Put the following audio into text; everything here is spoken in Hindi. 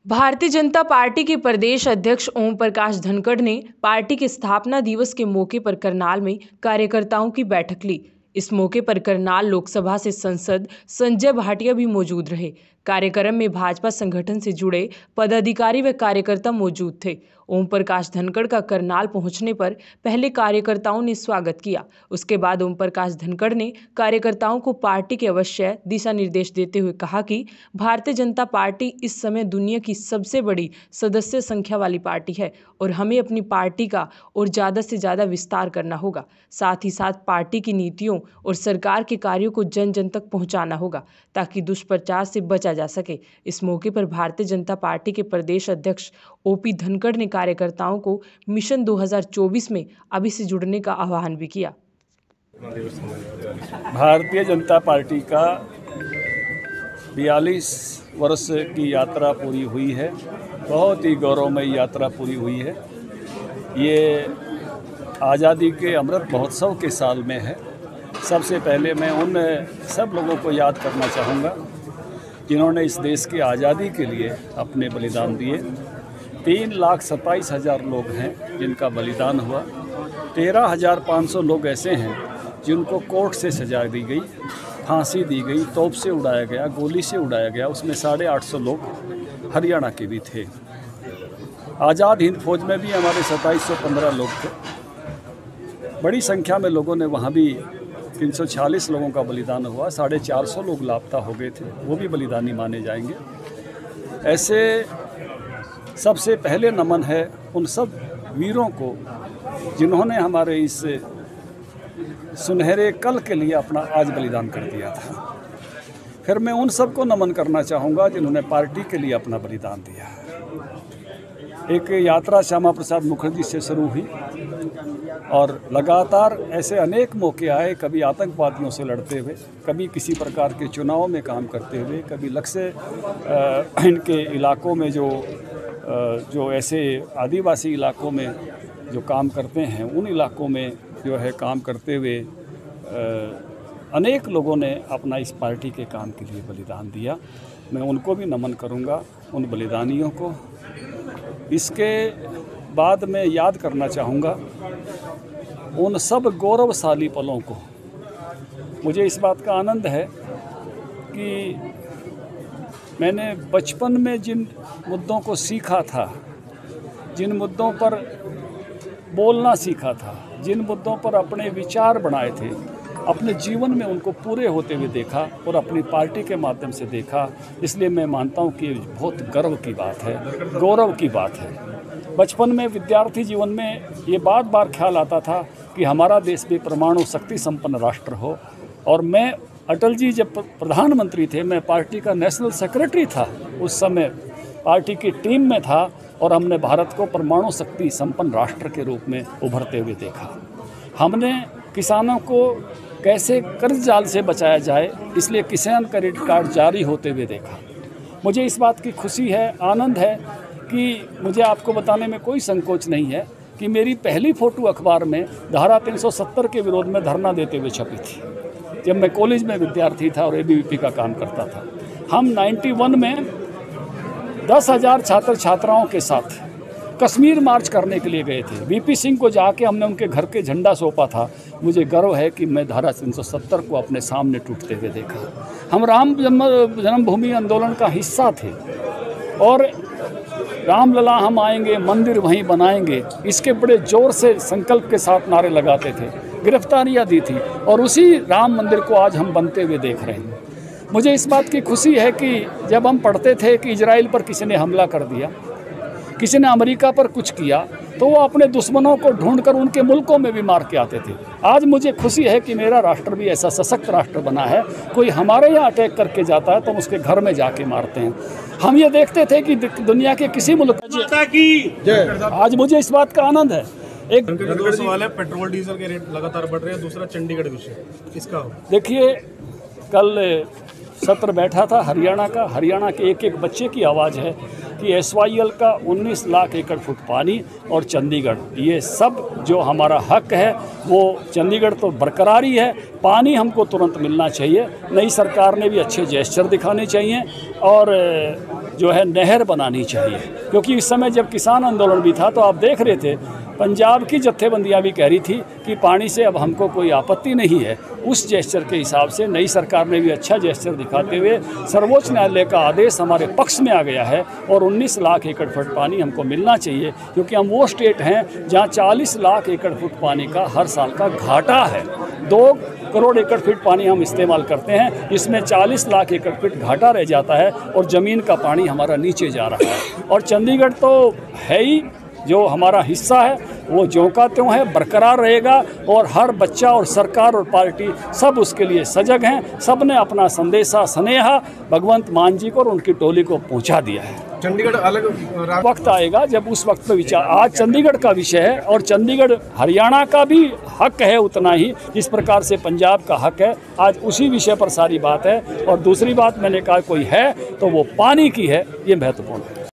भारतीय जनता पार्टी के प्रदेश अध्यक्ष ओम प्रकाश धनखड़ ने पार्टी के स्थापना दिवस के मौके पर करनाल में कार्यकर्ताओं की बैठक ली। इस मौके पर करनाल लोकसभा से सांसद संजय भाटिया भी मौजूद रहे। कार्यक्रम में भाजपा संगठन से जुड़े पदाधिकारी व कार्यकर्ता मौजूद थे। ओम प्रकाश धनखड़ का करनाल पहुंचने पर पहले कार्यकर्ताओं ने स्वागत किया। उसके बाद ओम प्रकाश धनखड़ ने कार्यकर्ताओं को पार्टी के आवश्यक दिशा निर्देश देते हुए कहा कि भारतीय जनता पार्टी इस समय दुनिया की सबसे बड़ी सदस्य संख्या वाली पार्टी है और हमें अपनी पार्टी का और ज़्यादा से ज़्यादा विस्तार करना होगा। साथ ही साथ पार्टी की नीतियों और सरकार के कार्यों को जन जन तक पहुंचाना होगा ताकि दुष्प्रचार से बचा जा सके। इस मौके पर भारतीय जनता पार्टी के प्रदेश अध्यक्ष ओपी धनखड़ ने कार्यकर्ताओं को मिशन 2024 में अभी से जुड़ने का आह्वान भी किया। भारतीय जनता पार्टी का 42 वर्ष की यात्रा पूरी हुई है। बहुत ही गौरवमयी यात्रा पूरी हुई है। ये आज़ादी के अमृत महोत्सव के साल में है। सबसे पहले मैं उन सब लोगों को याद करना चाहूँगा जिन्होंने इस देश की आज़ादी के लिए अपने बलिदान दिए। 3,27,000 लोग हैं जिनका बलिदान हुआ। 13,500 लोग ऐसे हैं जिनको कोर्ट से सजा दी गई, फांसी दी गई, तोप से उड़ाया गया, गोली से उड़ाया गया। उसमें 850 लोग हरियाणा के भी थे। आज़ाद हिंद फौज में भी हमारे 2715 लोग थे। बड़ी संख्या में लोगों ने वहाँ भी 346 लोगों का बलिदान हुआ। 450 लोग लापता हो गए थे, वो भी बलिदानी माने जाएंगे। ऐसे सबसे पहले नमन है उन सब वीरों को जिन्होंने हमारे इस सुनहरे कल के लिए अपना आज बलिदान कर दिया था। फिर मैं उन सबको नमन करना चाहूँगा जिन्होंने पार्टी के लिए अपना बलिदान दिया। एक यात्रा श्यामा प्रसाद मुखर्जी से शुरू हुई और लगातार ऐसे अनेक मौके आए, कभी आतंकवादियों से लड़ते हुए, कभी किसी प्रकार के चुनाव में काम करते हुए, कभी लक्ष्य इनके इलाकों में जो ऐसे आदिवासी इलाकों में जो काम करते हैं, उन इलाकों में जो है काम करते हुए अनेक लोगों ने अपना इस पार्टी के काम के लिए बलिदान दिया। मैं उनको भी नमन करूंगा, उन बलिदानियों को। इसके बाद मैं याद करना चाहूँगा उन सब गौरवशाली पलों को। मुझे इस बात का आनंद है कि मैंने बचपन में जिन मुद्दों को सीखा था, जिन मुद्दों पर बोलना सीखा था, जिन मुद्दों पर अपने विचार बनाए थे, अपने जीवन में उनको पूरे होते हुए देखा और अपनी पार्टी के माध्यम से देखा। इसलिए मैं मानता हूँ कि ये बहुत गर्व की बात है, गौरव की बात है। बचपन में विद्यार्थी जीवन में ये बार बार ख्याल आता था कि हमारा देश भी परमाणु शक्ति संपन्न राष्ट्र हो। और मैं अटल जी जब प्रधानमंत्री थे, मैं पार्टी का नेशनल सेक्रेटरी था, उस समय पार्टी की टीम में था और हमने भारत को परमाणु शक्ति संपन्न राष्ट्र के रूप में उभरते हुए देखा। हमने किसानों को कैसे कर्ज जाल से बचाया जाए, इसलिए किसान क्रेडिट कार्ड जारी होते हुए देखा। मुझे इस बात की खुशी है, आनंद है कि मुझे आपको बताने में कोई संकोच नहीं है कि मेरी पहली फ़ोटो अखबार में धारा 370 के विरोध में धरना देते हुए छपी थी, जब मैं कॉलेज में विद्यार्थी था और एबीवीपी का काम करता था। हम 91 में 10,000 छात्र छात्राओं के साथ कश्मीर मार्च करने के लिए गए थे। वीपी सिंह को जाके हमने उनके घर के झंडा सौंपा था। मुझे गर्व है कि मैं धारा 370 को अपने सामने टूटते हुए देखा। हम राम जन्मभूमि आंदोलन का हिस्सा थे और रामलला हम आएंगे, मंदिर वहीं बनाएंगे, इसके बड़े जोर से संकल्प के साथ नारे लगाते थे। गिरफ्तारियां दी थी और उसी राम मंदिर को आज हम बनते हुए देख रहे हैं। मुझे इस बात की खुशी है कि जब हम पढ़ते थे कि इजराइल पर किसी ने हमला कर दिया, किसी ने अमेरिका पर कुछ किया, तो वो अपने दुश्मनों को ढूंढकर उनके मुल्कों में भी मार के आते थे। आज मुझे खुशी है कि मेरा राष्ट्र भी ऐसा सशक्त राष्ट्र बना है। कोई हमारे यहाँ अटैक करके जाता है तो हम उसके घर में जाके मारते हैं। हम ये देखते थे कि दुनिया के किसी मुल्क की, आज मुझे इस बात का आनंद है। एक सवाल है, पेट्रोल डीजल के रेट लगातार बढ़ रहे हैं, दूसरा चंडीगढ़ विषय, इसका देखिए, कल सत्र बैठा था हरियाणा का, हरियाणा के एक एक बच्चे की आवाज़ है कि SYL का 19 लाख एकड़ फुट पानी और चंडीगढ़, ये सब जो हमारा हक है वो चंडीगढ़ तो बरकरार ही है, पानी हमको तुरंत मिलना चाहिए। नई सरकार ने भी अच्छे जेस्चर दिखाने चाहिए और जो है नहर बनानी चाहिए, क्योंकि इस समय जब किसान आंदोलन भी था तो आप देख रहे थे पंजाब की जत्थेबंदियां भी कह रही थी कि पानी से अब हमको कोई आपत्ति नहीं है। उस जेस्चर के हिसाब से नई सरकार ने भी अच्छा जेस्चर दिखाते हुए सर्वोच्च न्यायालय का आदेश हमारे पक्ष में आ गया है और 19 लाख एकड़ फुट पानी हमको मिलना चाहिए, क्योंकि हम वो स्टेट हैं जहाँ 40 लाख एकड़ फुट पानी का हर साल का घाटा है। 2 करोड़ एकड़ फीट पानी हम इस्तेमाल करते हैं, इसमें 40 लाख एकड़ फीट घाटा रह जाता है और ज़मीन का पानी हमारा नीचे जा रहा है। और चंडीगढ़ तो है ही, जो हमारा हिस्सा है वो ज्यों का त्यों है, बरकरार रहेगा और हर बच्चा और सरकार और पार्टी सब उसके लिए सजग हैं। सब ने अपना संदेशा स्नेहा भगवंत मान जी को और उनकी टोली को पहुंचा दिया है। चंडीगढ़ अलग वक्त आएगा जब उस वक्त पर विचार, आज चंडीगढ़ का विषय है और चंडीगढ़ हरियाणा का भी हक है उतना ही जिस प्रकार से पंजाब का हक है। आज उसी विषय पर सारी बात है। और दूसरी बात मैंने कहा कोई है तो वो पानी की है, ये महत्वपूर्ण है।